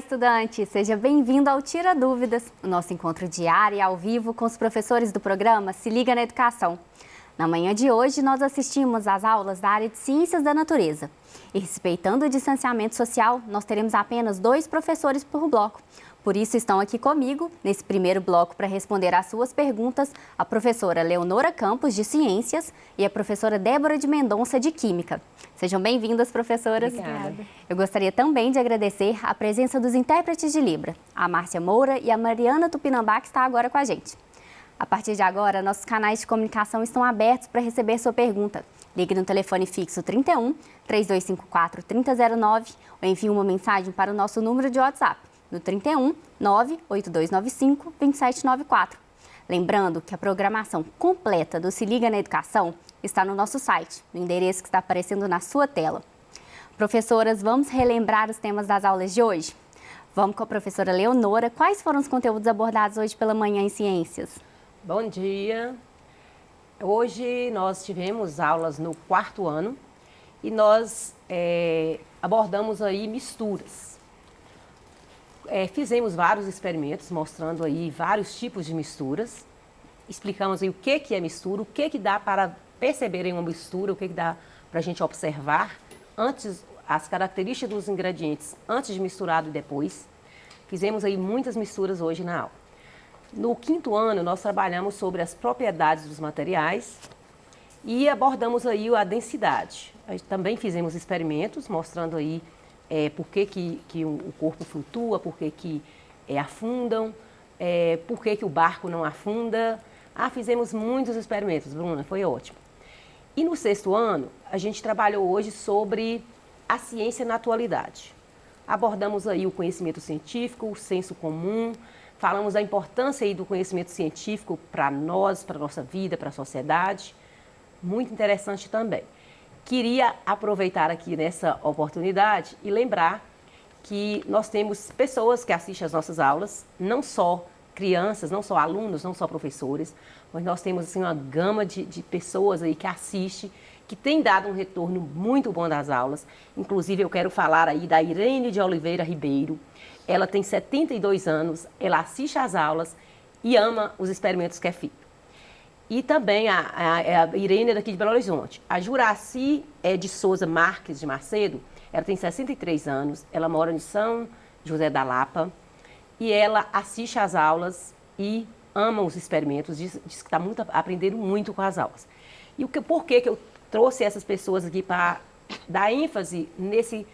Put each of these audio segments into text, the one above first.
estudante! Seja bem-vindo ao Tira Dúvidas, o nosso encontro diário e ao vivo com os professores do programa Se Liga na Educação. Na manhã de hoje, nós assistimos às aulas da área de Ciências da Natureza. E respeitando o distanciamento social, nós teremos apenas 2 professores por bloco. Por isso, estão aqui comigo, nesse primeiro bloco, para responder às suas perguntas, a professora Leonora Campos, de Ciências, e a professora Débora de Mendonça, de Química. Sejam bem-vindas, professoras. Obrigada. Eu gostaria também de agradecer a presença dos intérpretes de Libra, a Márcia Moura e a Mariana Tupinambá, que está agora com a gente. A partir de agora, nossos canais de comunicação estão abertos para receber sua pergunta. Ligue no telefone fixo 31 3254 3009 ou envie uma mensagem para o nosso número de WhatsApp no 31 98295 2794. Lembrando que a programação completa do Se Liga na Educação está no nosso site, no endereço que está aparecendo na sua tela. Professoras, vamos relembrar os temas das aulas de hoje? Vamos com a professora Leonora. Quais foram os conteúdos abordados hoje pela manhã em Ciências? Bom dia! Hoje nós tivemos aulas no 4º ano e nós abordamos aí misturas. Fizemos vários experimentos mostrando aí vários tipos de misturas. Explicamos aí o que é mistura, o que dá para perceber em uma mistura, o que dá para a gente observar antes, as características dos ingredientes antes de misturado e depois. Fizemos aí muitas misturas hoje na aula. No 5º ano, nós trabalhamos sobre as propriedades dos materiais e abordamos aí a densidade. Também fizemos experimentos mostrando aí por que o corpo flutua, por que afundam, por que o barco não afunda. Fizemos muitos experimentos, Bruna, foi ótimo. E no 6º ano, a gente trabalhou hoje sobre a ciência na atualidade. Abordamos aí o conhecimento científico, o senso comum, falamos da importância aí do conhecimento científico para nós, para a nossa vida, para a sociedade. Muito interessante também. Queria aproveitar aqui nessa oportunidade e lembrar que nós temos pessoas que assistem às nossas aulas, não só crianças, não só alunos, não só professores, mas nós temos assim, uma gama de pessoas aí que assistem, que tem dado um retorno muito bom das aulas. Inclusive, eu quero falar aí da Irene de Oliveira Ribeiro. Ela tem 72 anos, ela assiste às aulas e ama os experimentos que é feito. E também a Irene daqui de Belo Horizonte. A Juraci de Souza Marques de Macedo, ela tem 63 anos, ela mora em São José da Lapa e ela assiste às aulas e ama os experimentos, diz que está aprendendo muito com as aulas. E por que eu trouxe essas pessoas aqui para dar ênfase nesse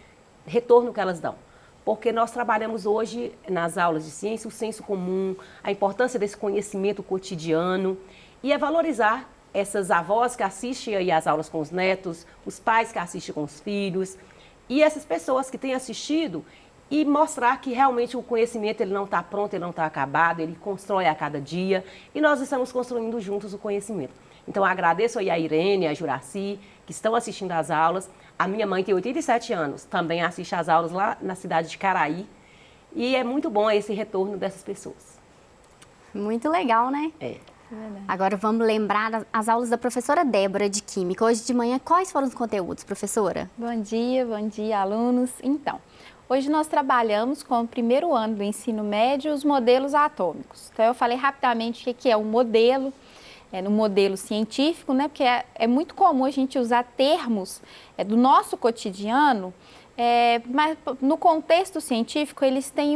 retorno que elas dão? Porque nós trabalhamos hoje nas aulas de ciência o senso comum, a importância desse conhecimento cotidiano e valorizar essas avós que assistem aí às aulas com os netos, os pais que assistem com os filhos e essas pessoas que têm assistido e mostrar que realmente o conhecimento ele não está pronto, ele não está acabado, ele constrói a cada dia e nós estamos construindo juntos o conhecimento. Então, agradeço aí a Irene, a Juraci, que estão assistindo às aulas. A minha mãe tem 87 anos, também assiste às aulas lá na cidade de Caraí. E é muito bom esse retorno dessas pessoas. Muito legal, né? Agora vamos lembrar as aulas da professora Débora de Química. Hoje de manhã, quais foram os conteúdos, professora? Bom dia, alunos. Então, hoje nós trabalhamos com o 1º ano do ensino médio os modelos atômicos. Então, eu falei rapidamente o que é um modelo. No modelo científico, né? Porque é muito comum a gente usar termos do nosso cotidiano, mas no contexto científico ele tem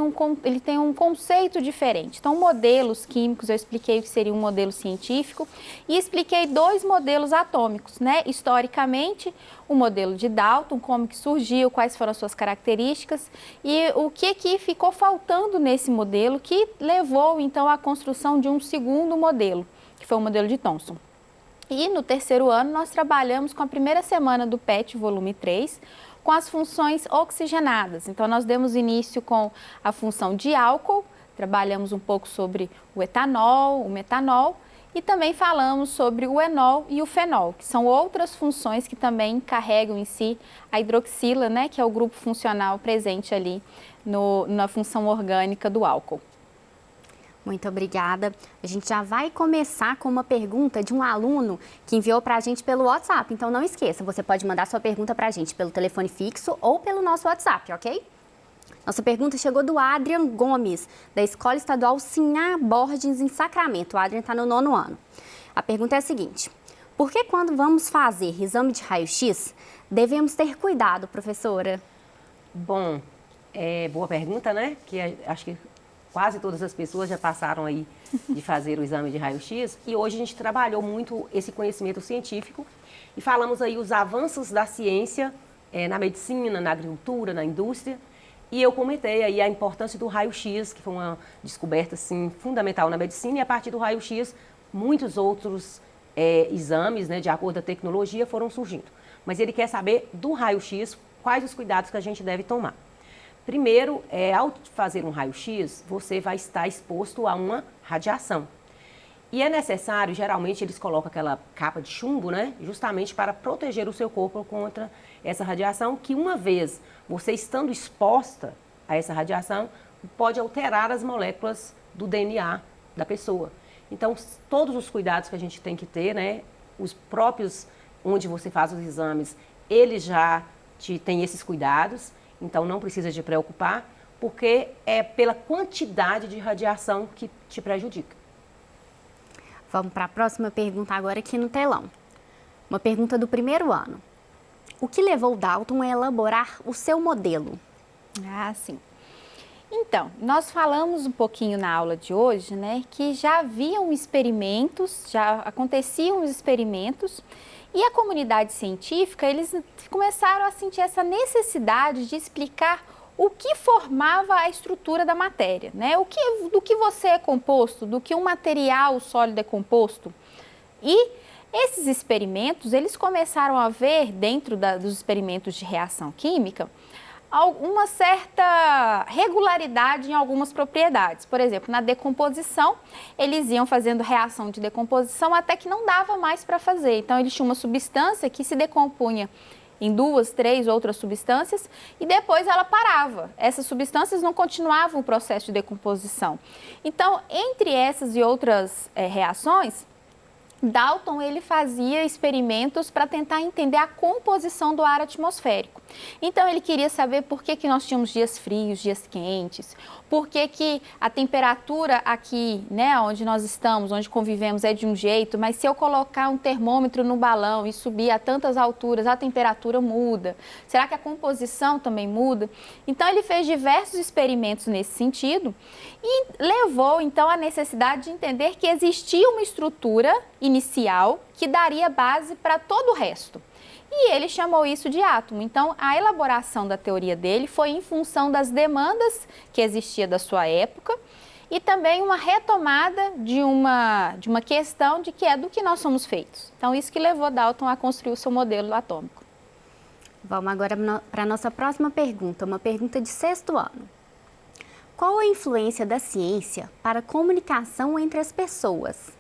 um conceito diferente. Então, modelos químicos, eu expliquei o que seria um modelo científico e expliquei 2 modelos atômicos, né? Historicamente, o modelo de Dalton, como que surgiu, quais foram as suas características e o que ficou faltando nesse modelo que levou, então, à construção de um 2º modelo, que foi o modelo de Thomson. E no 3º ano nós trabalhamos com a primeira semana do PET, volume 3, com as funções oxigenadas. Então nós demos início com a função de álcool, trabalhamos um pouco sobre o etanol, o metanol e também falamos sobre o enol e o fenol, que são outras funções que também carregam em si a hidroxila, né, que é o grupo funcional presente ali na função orgânica do álcool. Muito obrigada. A gente já vai começar com uma pergunta de um aluno que enviou para a gente pelo WhatsApp. Então, não esqueça, você pode mandar sua pergunta para a gente pelo telefone fixo ou pelo nosso WhatsApp, ok? Nossa pergunta chegou do Adrian Gomes, da Escola Estadual Sinhá Borges, em Sacramento. O Adrian está no 9º ano. A pergunta é a seguinte: por que quando vamos fazer exame de raio-x, devemos ter cuidado, professora? Bom, boa pergunta, né? Acho que quase todas as pessoas já passaram aí de fazer o exame de raio-x. E hoje a gente trabalhou muito esse conhecimento científico e falamos aí os avanços da ciência na medicina, na agricultura, na indústria. E eu comentei aí a importância do raio-x, que foi uma descoberta assim, fundamental na medicina. E a partir do raio-x, muitos outros exames, né, de acordo com a tecnologia, foram surgindo. Mas ele quer saber do raio-x, quais os cuidados que a gente deve tomar. Primeiro, ao fazer um raio-x, você vai estar exposto a uma radiação. E é necessário, geralmente eles colocam aquela capa de chumbo, né, justamente para proteger o seu corpo contra essa radiação, que uma vez você estando exposta a essa radiação, pode alterar as moléculas do DNA da pessoa. Então, todos os cuidados que a gente tem que ter, né, os próprios, onde você faz os exames, eles já têm esses cuidados, então não precisa de preocupar, porque é pela quantidade de radiação que te prejudica. Vamos para a próxima pergunta agora aqui no telão. Uma pergunta do 1º ano. O que levou o Dalton a elaborar o seu modelo? Ah, sim. Então, nós falamos um pouquinho na aula de hoje, né, que já haviam experimentos, já aconteciam os experimentos, e a comunidade científica, eles começaram a sentir essa necessidade de explicar o que formava a estrutura da matéria, né? Do que você é composto, do que um material sólido é composto. E esses experimentos, eles começaram a ver, dentro dos experimentos de reação química, uma certa regularidade em algumas propriedades. Por exemplo, na decomposição, eles iam fazendo reação de decomposição até que não dava mais para fazer. Então, eles tinham uma substância que se decompunha em 2, 3 outras substâncias e depois ela parava. Essas substâncias não continuavam o processo de decomposição. Então, entre essas e outras reações, Dalton ele fazia experimentos para tentar entender a composição do ar atmosférico. Então ele queria saber por que nós tínhamos dias frios, dias quentes, por que a temperatura aqui, né, onde nós estamos, onde convivemos é de um jeito, mas se eu colocar um termômetro no balão e subir a tantas alturas, a temperatura muda. Será que a composição também muda? Então ele fez diversos experimentos nesse sentido e levou então à necessidade de entender que existia uma estrutura inicial que daria base para todo o resto. E ele chamou isso de átomo. Então, a elaboração da teoria dele foi em função das demandas que existia da sua época e também uma retomada de uma questão de que é do que nós somos feitos. Então, isso que levou Dalton a construir o seu modelo atômico. Vamos agora para a nossa próxima pergunta, uma pergunta de 6º ano. Qual a influência da ciência para a comunicação entre as pessoas?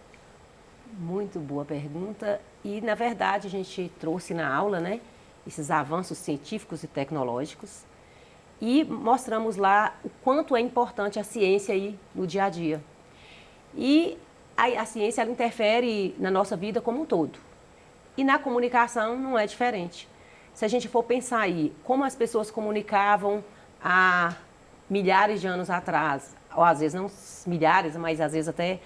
Muito boa pergunta e, na verdade, a gente trouxe na aula, né, esses avanços científicos e tecnológicos e mostramos lá o quanto é importante a ciência aí no dia a dia. E a ciência ela interfere na nossa vida como um todo. E na comunicação não é diferente. Se a gente for pensar aí como as pessoas comunicavam há milhares de anos atrás, ou às vezes não milhares, mas às vezes até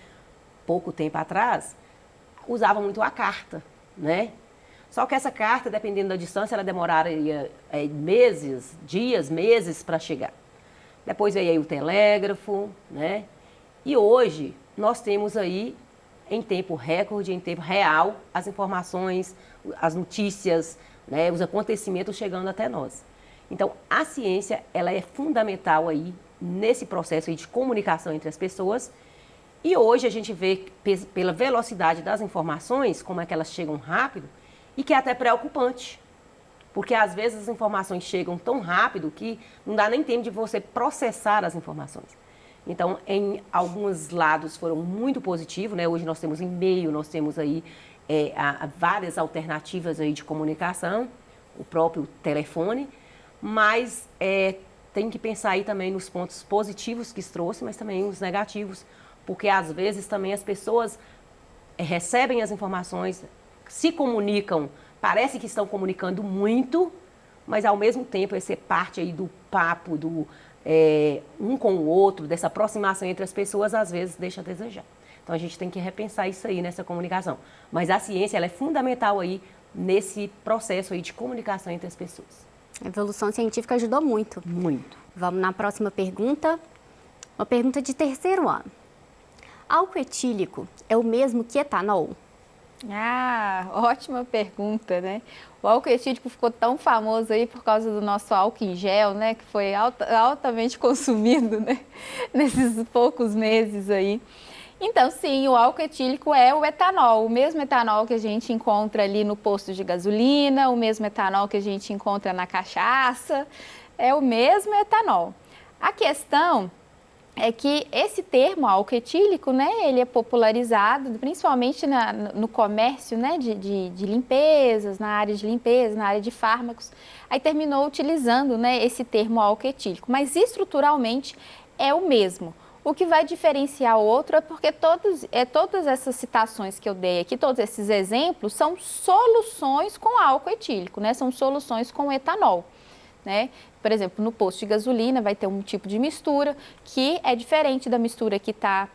pouco tempo atrás, usavam muito a carta, né? Só que essa carta, dependendo da distância, ela demoraria meses, dias, meses para chegar. Depois veio aí o telégrafo, né? E hoje nós temos aí, em tempo recorde, em tempo real, as informações, as notícias, né? Os acontecimentos chegando até nós. Então, a ciência, ela é fundamental aí nesse processo aí de comunicação entre as pessoas. E hoje a gente vê pela velocidade das informações, como é que elas chegam rápido, e que é até preocupante. Porque às vezes as informações chegam tão rápido que não dá nem tempo de você processar as informações. Então, em alguns lados foram muito positivos, né? Hoje nós temos e-mail, nós temos aí várias alternativas aí de comunicação, o próprio telefone, mas tem que pensar aí também nos pontos positivos que isso trouxe, mas também os negativos, porque às vezes também as pessoas recebem as informações, se comunicam, parece que estão comunicando muito, mas ao mesmo tempo esse é parte aí do papo, um com o outro, dessa aproximação entre as pessoas, às vezes deixa a desejar. Então a gente tem que repensar isso aí nessa comunicação. Mas a ciência ela é fundamental aí nesse processo aí de comunicação entre as pessoas. A evolução científica ajudou muito. Muito. Vamos na próxima pergunta. Uma pergunta de terceiro ano. Álcool etílico é o mesmo que etanol? Ah, ótima pergunta, né? O álcool etílico ficou tão famoso aí por causa do nosso álcool em gel, né? Que foi altamente consumido, né? Nesses poucos meses aí. Então, sim, o álcool etílico é o etanol, o mesmo etanol que a gente encontra ali no posto de gasolina, o mesmo etanol que a gente encontra na cachaça, é o mesmo etanol. A questão é que esse termo álcool etílico, né, ele é popularizado principalmente no comércio, né, de limpezas, na área de limpeza, na área de fármacos, aí terminou utilizando, né, esse termo álcool etílico, mas estruturalmente é o mesmo. O que vai diferenciar o outro é porque todas essas citações que eu dei aqui, todos esses exemplos, são soluções com álcool etílico, né? São soluções com etanol, né? Por exemplo, no posto de gasolina vai ter um tipo de mistura que é diferente da mistura que está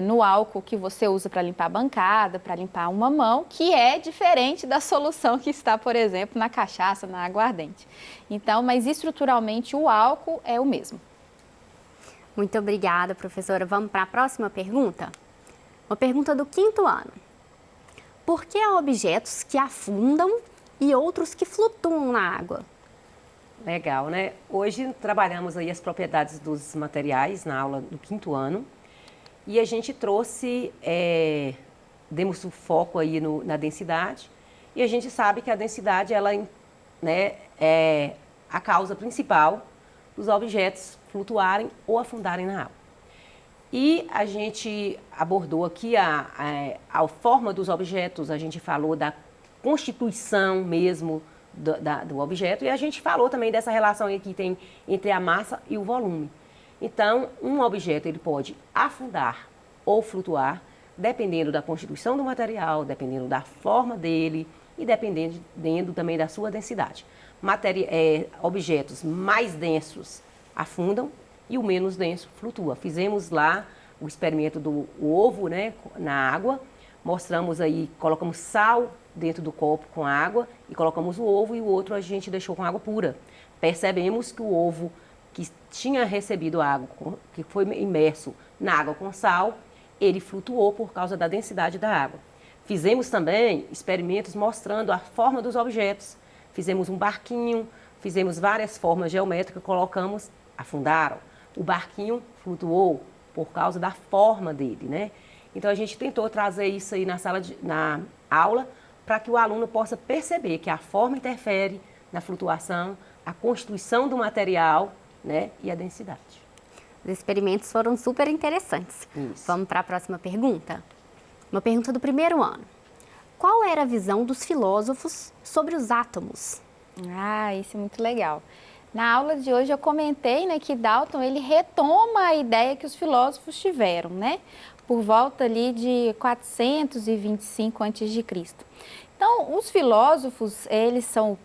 no álcool que você usa para limpar a bancada, para limpar uma mão, que é diferente da solução que está, por exemplo, na cachaça, na aguardente. Então, mas estruturalmente o álcool é o mesmo. Muito obrigada, professora. Vamos para a próxima pergunta? Uma pergunta do 5º ano. Por que há objetos que afundam e outros que flutuam na água? Legal, né? Hoje trabalhamos aí as propriedades dos materiais na aula do 5º ano e a gente trouxe, demos o foco aí na densidade e a gente sabe que a densidade ela, né, é a causa principal dos objetos flutuarem ou afundarem na água. E a gente abordou aqui a forma dos objetos, a gente falou da constituição mesmo do objeto e a gente falou também dessa relação aí que tem entre a massa e o volume. Então, um objeto ele pode afundar ou flutuar dependendo da constituição do material, dependendo da forma dele e dependendo também da sua densidade. Objetos mais densos afundam e o menos denso flutua. Fizemos lá o experimento do ovo, né, na água, mostramos aí, colocamos sal dentro do copo com água e colocamos o ovo e o outro a gente deixou com água pura. Percebemos que o ovo que tinha recebido água, que foi imerso na água com sal, ele flutuou por causa da densidade da água. Fizemos também experimentos mostrando a forma dos objetos. Fizemos um barquinho, fizemos várias formas geométricas, colocamos, afundaram. O barquinho flutuou por causa da forma dele, né? Então a gente tentou trazer isso aí na aula para que o aluno possa perceber que a forma interfere na flutuação, a constituição do material, né, e a densidade. Os experimentos foram super interessantes. Isso. Vamos para a próxima pergunta? Uma pergunta do 1º ano. Qual era a visão dos filósofos sobre os átomos? Ah, isso é muito legal. Na aula de hoje eu comentei, né, que Dalton ele retoma a ideia que os filósofos tiveram, né, por volta ali de 425 a.C. Então, os filósofos, eles são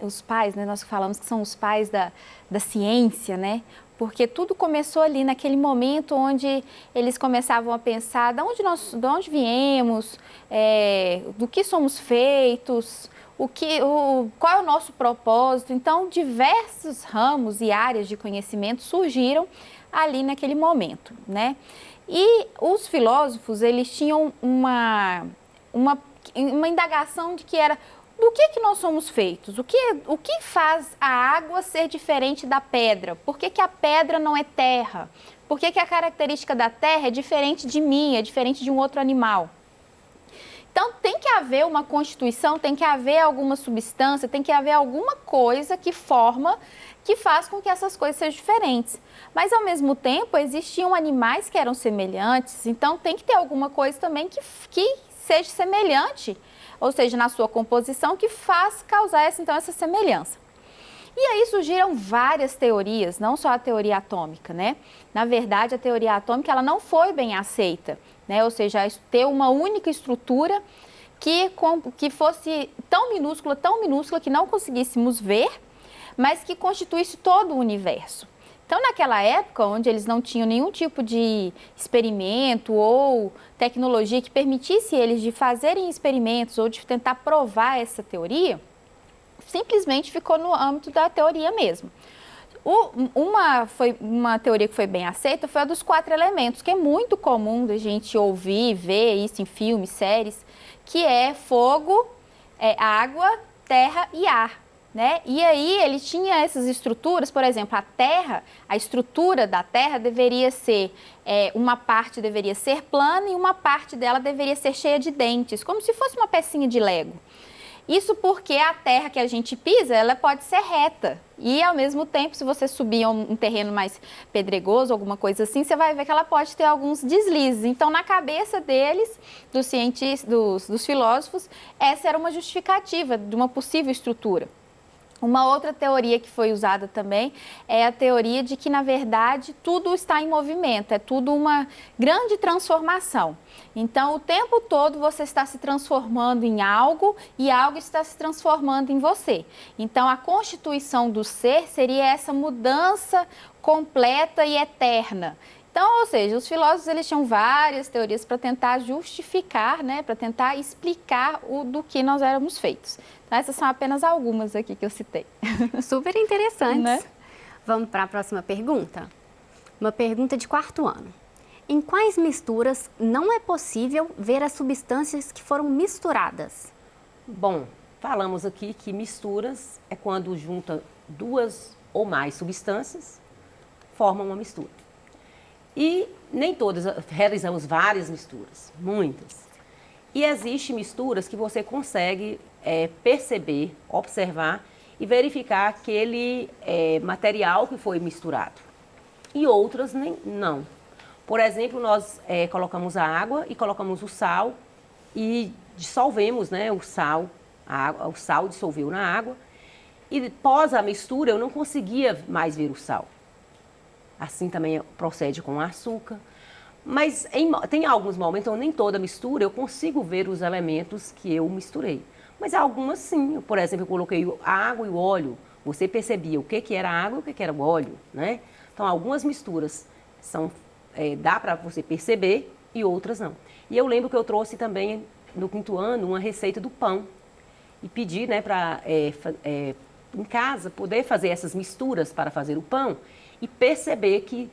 os pais, né, nós falamos que são os pais da ciência, né, porque tudo começou ali naquele momento onde eles começavam a pensar de onde viemos, do que somos feitos, qual é o nosso propósito. Então, diversos ramos e áreas de conhecimento surgiram ali naquele momento, né? E os filósofos, eles tinham uma indagação de que era do que nós somos feitos, o que faz a água ser diferente da pedra, por que a pedra não é terra, por que a característica da terra é diferente de mim, é diferente de um outro animal. Então, tem que haver uma constituição, tem que haver alguma substância, tem que haver alguma coisa que faz com que essas coisas sejam diferentes. Mas, ao mesmo tempo, existiam animais que eram semelhantes, então tem que ter alguma coisa também que seja semelhante, ou seja, na sua composição, que faz causar essa semelhança. E aí surgiram várias teorias, não só a teoria atômica, né? Na verdade, a teoria atômica ela não foi bem aceita, né? Ou seja, ter uma única estrutura que fosse tão minúscula que não conseguíssemos ver, mas que constituísse todo o universo. Então, naquela época, onde eles não tinham nenhum tipo de experimento ou tecnologia que permitisse eles de fazerem experimentos ou de tentar provar essa teoria, simplesmente ficou no âmbito da teoria mesmo. Uma teoria que foi bem aceita foi a dos 4 elementos, que é muito comum da gente ouvir, ver isso em filmes, séries, que é fogo, água, terra e ar. Né? E aí ele tinha essas estruturas, por exemplo, a estrutura da terra deveria ser, uma parte deveria ser plana e uma parte dela deveria ser cheia de dentes, como se fosse uma pecinha de Lego. Isso porque a terra que a gente pisa, ela pode ser reta. E, ao mesmo tempo, se você subir a um terreno mais pedregoso, alguma coisa assim, você vai ver que ela pode ter alguns deslizes. Então, na cabeça deles, dos cientistas, dos filósofos, essa era uma justificativa de uma possível estrutura. Uma outra teoria que foi usada também é a teoria de que, na verdade, tudo está em movimento, é tudo uma grande transformação. Então, o tempo todo você está se transformando em algo e algo está se transformando em você. Então, a constituição do ser seria essa mudança completa e eterna. Então, ou seja, os filósofos eles tinham várias teorias para tentar justificar, né, para tentar explicar do que nós éramos feitos. Então, essas são apenas algumas aqui que eu citei. Super interessantes. Né? Vamos para a próxima pergunta? Uma pergunta de 4º ano. Em quais misturas não é possível ver as substâncias que foram misturadas? Bom, falamos aqui que misturas é quando junta 2 ou mais substâncias, formam uma mistura. E nem todas, realizamos várias misturas, muitas. E existem misturas que você consegue perceber, observar e verificar aquele material que foi misturado. E outras não. Por exemplo, nós colocamos a água e colocamos o sal e dissolvemos, né, o sal. O sal dissolveu na água e após a mistura eu não conseguia mais ver o sal. Assim também procede com o açúcar. Mas tem alguns momentos, então nem toda mistura eu consigo ver os elementos que eu misturei. Mas algumas sim. Por exemplo, eu coloquei a água e o óleo. Você percebia o que era a água e o que era o óleo, né? Então, algumas misturas dá para você perceber e outras não. E eu lembro que eu trouxe também, no 5º ano, uma receita do pão. E pedi, né, para em casa poder fazer essas misturas para fazer o pão e perceber que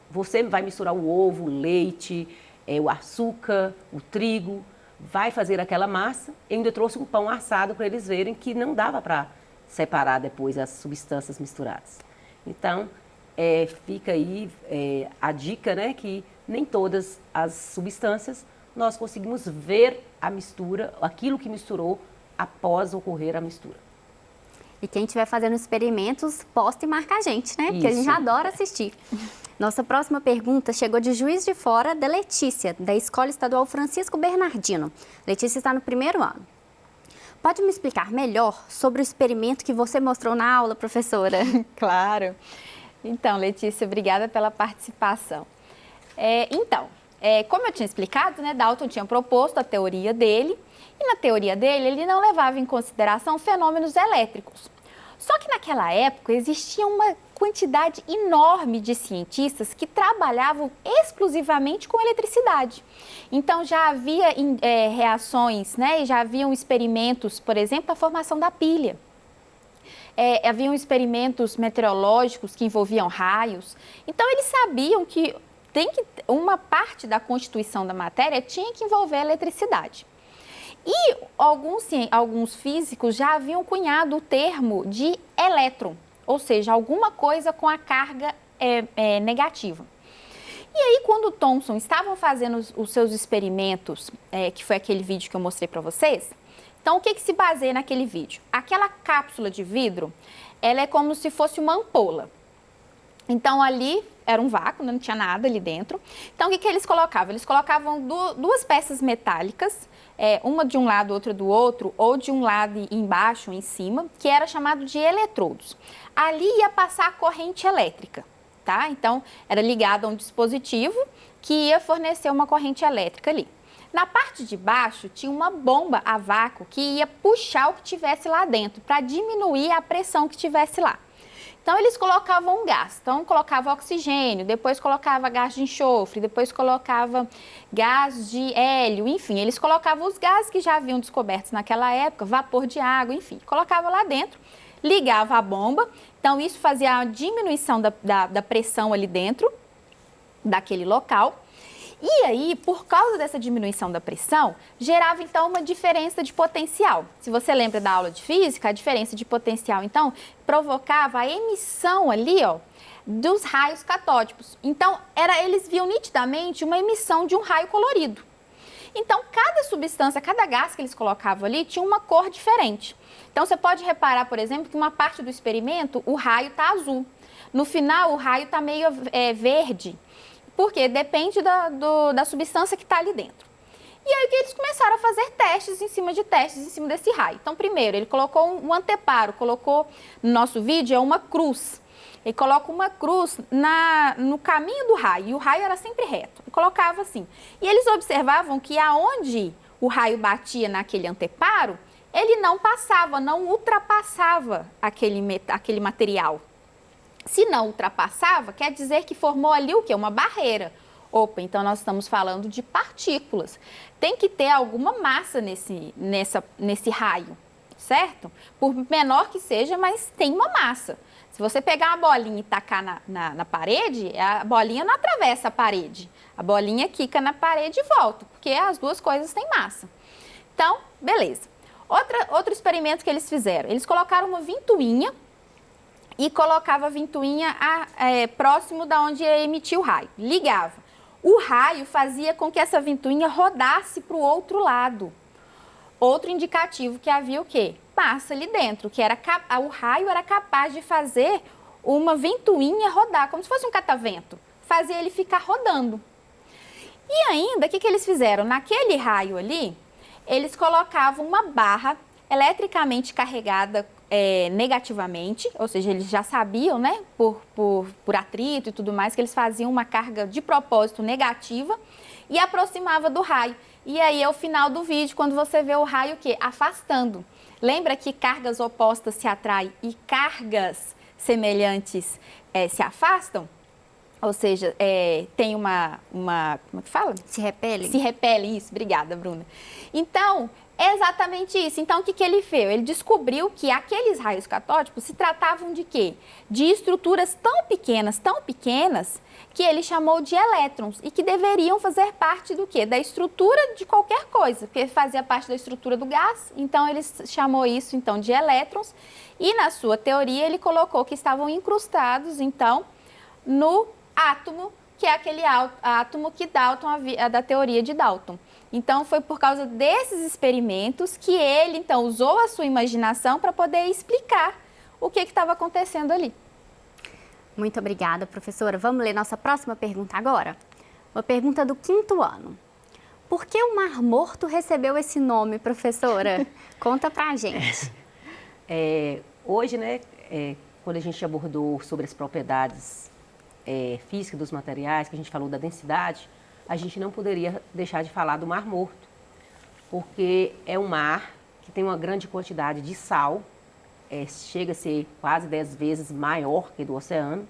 você vai misturar o ovo, o leite, o açúcar, o trigo, vai fazer aquela massa. Eu ainda trouxe um pão assado para eles verem que não dava para separar depois as substâncias misturadas. Então, fica aí a dica, né, que nem todas as substâncias nós conseguimos ver a mistura, aquilo que misturou após ocorrer a mistura. E quem estiver fazendo experimentos, posta e marca a gente, né? Porque a gente adora assistir. Nossa próxima pergunta chegou de Juiz de Fora, da Letícia, da Escola Estadual Francisco Bernardino. Letícia está no 1º ano. Pode me explicar melhor sobre o experimento que você mostrou na aula, professora? Claro. Então, Letícia, obrigada pela participação. Como eu tinha explicado, né, Dalton tinha proposto a teoria dele, e na teoria dele ele não levava em consideração fenômenos elétricos. Só que naquela época existia uma quantidade enorme de cientistas que trabalhavam exclusivamente com eletricidade. Então já havia reações, né, já haviam experimentos, por exemplo, a formação da pilha. Haviam experimentos meteorológicos que envolviam raios. Então eles sabiam que uma parte da constituição da matéria tinha que envolver a eletricidade. E alguns físicos já haviam cunhado o termo de elétron, ou seja, alguma coisa com a carga negativa. E aí, quando Thomson estavam fazendo os seus experimentos, que foi aquele vídeo que eu mostrei para vocês, então o que se baseia naquele vídeo? Aquela cápsula de vidro, ela é como se fosse uma ampola. Então, ali era um vácuo, não tinha nada ali dentro. Então, o que eles colocavam? Eles colocavam 2 peças metálicas, uma de um lado, outra do outro, ou de um lado embaixo, em cima, que era chamado de eletrodos. Ali ia passar a corrente elétrica, tá? Então, era ligado a um dispositivo que ia fornecer uma corrente elétrica ali. Na parte de baixo, tinha uma bomba a vácuo que ia puxar o que tivesse lá dentro, para diminuir a pressão que tivesse lá. Então, eles colocavam um gás. Então, colocava oxigênio, depois colocava gás de enxofre, depois colocava gás de hélio, enfim. Eles colocavam os gases que já haviam descobertos naquela época, vapor de água, enfim. Colocava lá dentro, ligava a bomba. Então, isso fazia a diminuição da pressão ali dentro daquele local. E aí, por causa dessa diminuição da pressão, gerava então uma diferença de potencial. Se você lembra da aula de física, a diferença de potencial, então, provocava a emissão ali, ó, dos raios catódicos. Então, eles viam nitidamente uma emissão de um raio colorido. Então, cada substância, cada gás que eles colocavam ali tinha uma cor diferente. Então, você pode reparar, por exemplo, que uma parte do experimento, o raio está azul. No final, o raio está meio verde. Porque depende da substância que está ali dentro. E aí eles começaram a fazer testes em cima desse raio. Então, primeiro, ele colocou um anteparo, colocou, no nosso vídeo, é uma cruz. Ele coloca uma cruz no caminho do raio, e o raio era sempre reto. E colocava assim. E eles observavam que aonde o raio batia naquele anteparo, ele não passava, não ultrapassava aquele material. Se não ultrapassava, quer dizer que formou ali o quê? Uma barreira. Opa, então nós estamos falando de partículas. Tem que ter alguma massa nesse raio, certo? Por menor que seja, mas tem uma massa. Se você pegar uma bolinha e tacar na parede, a bolinha não atravessa a parede. A bolinha quica na parede e volta, porque as duas coisas têm massa. Então, beleza. Outro experimento que eles fizeram, eles colocaram uma ventoinha e colocava a ventoinha próximo da onde ia emitir o raio. Ligava. O raio fazia com que essa ventoinha rodasse para o outro lado. Outro indicativo que havia o quê? Massa ali dentro, que o raio era capaz de fazer uma ventoinha rodar, como se fosse um catavento. Fazia ele ficar rodando. E ainda, o que eles fizeram? Naquele raio ali, eles colocavam uma barra eletricamente carregada negativamente, ou seja, eles já sabiam, né, por atrito e tudo mais, que eles faziam uma carga de propósito negativa e aproximava do raio. E aí é o final do vídeo, quando você vê o raio o quê? Afastando. Lembra que cargas opostas se atraem e cargas semelhantes se afastam? Ou seja, tem uma... Como é que fala? Se repelem. Se repelem, isso. Obrigada, Bruna. Então, é exatamente isso. Então, o que ele fez? Ele descobriu que aqueles raios catódicos se tratavam de quê? De estruturas tão pequenas, que ele chamou de elétrons e que deveriam fazer parte do quê? Da estrutura de qualquer coisa, porque fazia parte da estrutura do gás. Então, ele chamou isso, então, de elétrons. E, na sua teoria, ele colocou que estavam incrustados, então, no átomo, que é aquele átomo que Dalton, da teoria de Dalton. Então, foi por causa desses experimentos que ele, então, usou a sua imaginação para poder explicar o que estava acontecendo ali. Muito obrigada, professora. Vamos ler nossa próxima pergunta agora? Uma pergunta do 5º ano. Por que o Mar Morto recebeu esse nome, professora? Conta pra gente. Hoje, né, quando a gente abordou sobre as propriedades físicas dos materiais, que a gente falou da densidade, a gente não poderia deixar de falar do Mar Morto, porque é um mar que tem uma grande quantidade de sal, chega a ser quase 10 vezes maior que do oceano,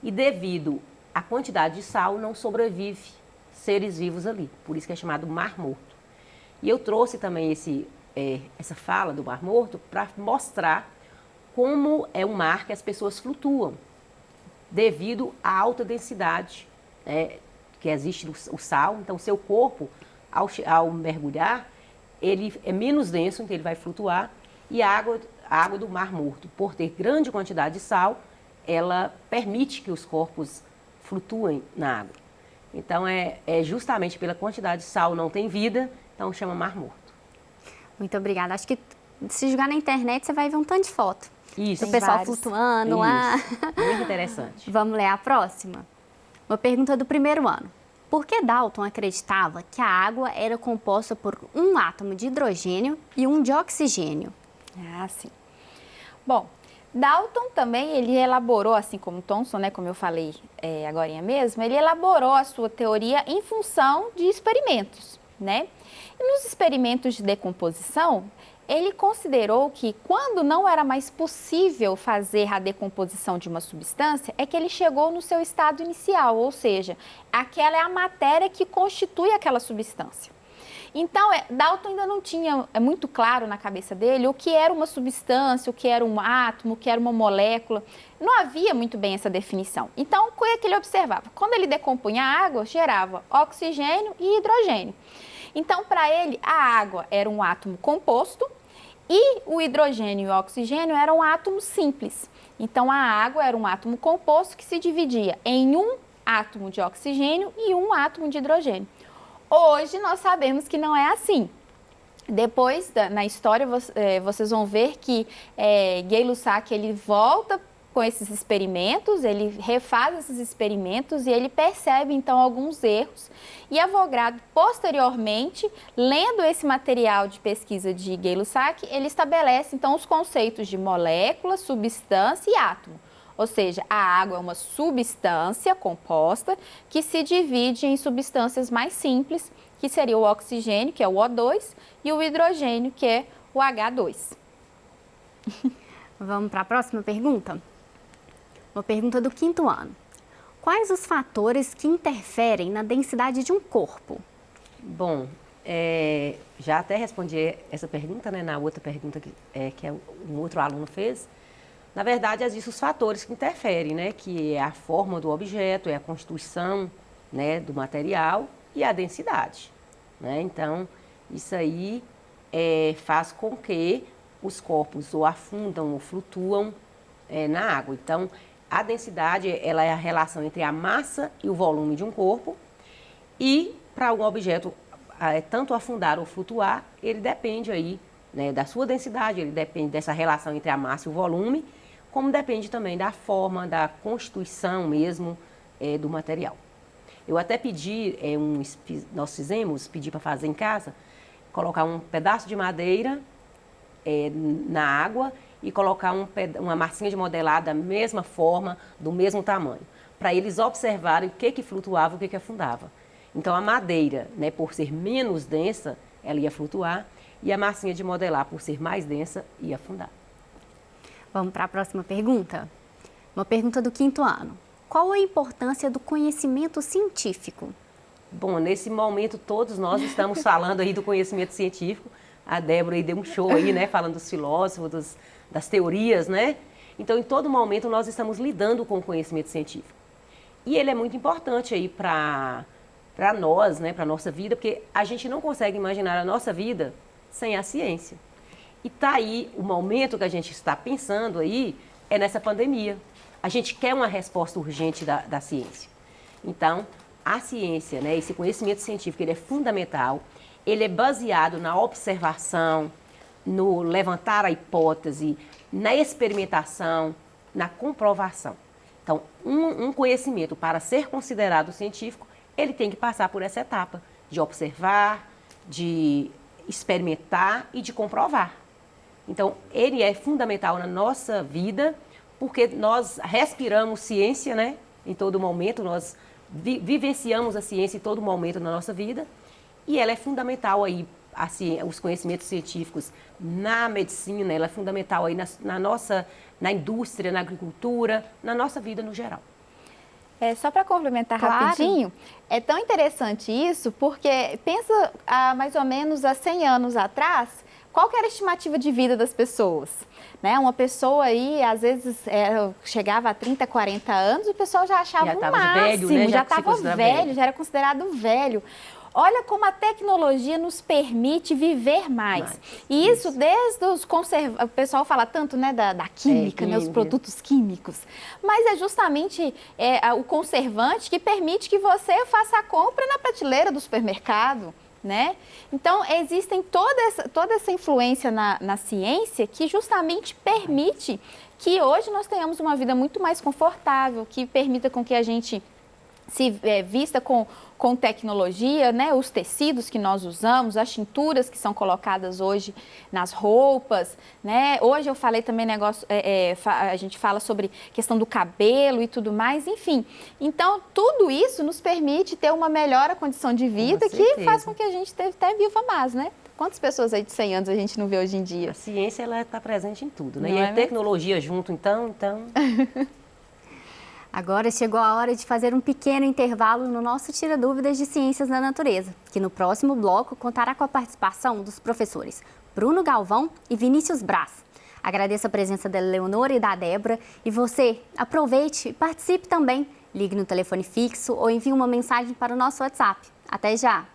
e devido à quantidade de sal não sobrevive seres vivos ali, por isso que é chamado Mar Morto. E eu trouxe também essa fala do Mar Morto para mostrar como é um mar que as pessoas flutuam, devido à alta densidade que existe o sal. Então, seu corpo, ao mergulhar, ele é menos denso, então ele vai flutuar, e a água do Mar Morto, por ter grande quantidade de sal, ela permite que os corpos flutuem na água. Então, justamente pela quantidade de sal não tem vida, então chama Mar Morto. Muito obrigada. Acho que se jogar na internet, você vai ver um tanto de foto. Isso. O pessoal vários. flutuando lá. Muito interessante. Vamos ler a próxima? Uma pergunta do 1º ano. Por que Dalton acreditava que a água era composta por um átomo de hidrogênio e um de oxigênio? Ah, sim. Bom, Dalton também, ele elaborou, assim como Thomson, né, como eu falei agorinha mesmo, ele elaborou a sua teoria em função de experimentos, né? E nos experimentos de decomposição, ele considerou que quando não era mais possível fazer a decomposição de uma substância, é que ele chegou no seu estado inicial, ou seja, aquela é a matéria que constitui aquela substância. Então, Dalton ainda não tinha muito claro na cabeça dele o que era uma substância, o que era um átomo, o que era uma molécula. Não havia muito bem essa definição. Então, o que é que ele observava? Quando ele decompunha a água, gerava oxigênio e hidrogênio. Então, para ele, a água era um átomo composto e o hidrogênio e o oxigênio eram átomos simples. Então, a água era um átomo composto que se dividia em um átomo de oxigênio e um átomo de hidrogênio. Hoje, nós sabemos que não é assim. Depois, na história, vocês vão ver que Gay-Lussac, ele volta com esses experimentos, ele refaz esses experimentos e ele percebe, então, alguns erros. E Avogadro, posteriormente, lendo esse material de pesquisa de Gay-Lussac, ele estabelece, então, os conceitos de molécula, substância e átomo. Ou seja, a água é uma substância composta que se divide em substâncias mais simples, que seria o oxigênio, que é o O2, e o hidrogênio, que é o H2. Vamos para a próxima pergunta? Uma pergunta do 5º ano. Quais os fatores que interferem na densidade de um corpo? Bom, já até respondi essa pergunta, né, na outra pergunta que um outro aluno fez. Na verdade, existem os fatores que interferem, né, que é a forma do objeto, é a constituição, né, do material e a densidade, né? Então, isso aí faz com que os corpos ou afundam ou flutuam na água. Então, a densidade, ela é a relação entre a massa e o volume de um corpo, e para um objeto tanto afundar ou flutuar, ele depende aí, né, da sua densidade, ele depende dessa relação entre a massa e o volume, como depende também da forma, da constituição mesmo do material. Eu até pedi, pedi para fazer em casa, colocar um pedaço de madeira na água e colocar uma massinha de modelado da mesma forma, do mesmo tamanho, para eles observarem o que flutuava e o que afundava. Então, a madeira, né, por ser menos densa, ela ia flutuar, e a massinha de modelar, por ser mais densa, ia afundar. Vamos para a próxima pergunta? Uma pergunta do 5º ano. Qual a importância do conhecimento científico? Bom, nesse momento todos nós estamos falando aí do conhecimento científico. A Débora aí deu um show aí, né, falando dos filósofos, das teorias, né? Então, em todo momento nós estamos lidando com o conhecimento científico. E ele é muito importante aí para nós, né, para a nossa vida, porque a gente não consegue imaginar a nossa vida sem a ciência. E tá aí o momento que a gente está pensando aí é nessa pandemia. A gente quer uma resposta urgente da ciência. Então, a ciência, né, esse conhecimento científico, ele é fundamental. Ele é baseado na observação, no levantar a hipótese, na experimentação, na comprovação. Então, um conhecimento, para ser considerado científico, ele tem que passar por essa etapa de observar, de experimentar e de comprovar. Então, ele é fundamental na nossa vida, porque nós respiramos ciência, né, em todo momento, nós vivenciamos a ciência em todo momento na nossa vida, e ela é fundamental aí, os conhecimentos científicos na medicina, ela é fundamental aí na indústria, na agricultura, na nossa vida no geral. Só para complementar rapidinho, é tão interessante isso, porque pensa mais ou menos há 100 anos atrás, qual que era a estimativa de vida das pessoas? Né? Uma pessoa aí, às vezes, chegava a 30, 40 anos, o pessoal já achava o máximo, velho, né? já estava velho, já era considerado velho. Olha como a tecnologia nos permite viver mais. E isso desde os o pessoal fala tanto, né, da química, né, os produtos químicos. Mas é justamente o conservante que permite que você faça a compra na prateleira do supermercado, né? Então, existem toda essa influência na ciência que justamente permite que hoje nós tenhamos uma vida muito mais confortável, que permita com que a gente se vista com tecnologia, né? Os tecidos que nós usamos, as tinturas que são colocadas hoje nas roupas, né? Hoje eu falei também a gente fala sobre questão do cabelo e tudo mais, enfim. Então, tudo isso nos permite ter uma melhor condição de vida que faz com que a gente até viva mais, né? Quantas pessoas aí de 100 anos a gente não vê hoje em dia? A ciência, ela está presente em tudo, né? Não E é a mesmo? tecnologia junto, então... Agora chegou a hora de fazer um pequeno intervalo no nosso Tira Dúvidas de Ciências da Natureza, que no próximo bloco contará com a participação dos professores Bruno Galvão e Vinícius Braz. Agradeço a presença da Leonora e da Débora. E você, aproveite e participe também. Ligue no telefone fixo ou envie uma mensagem para o nosso WhatsApp. Até já!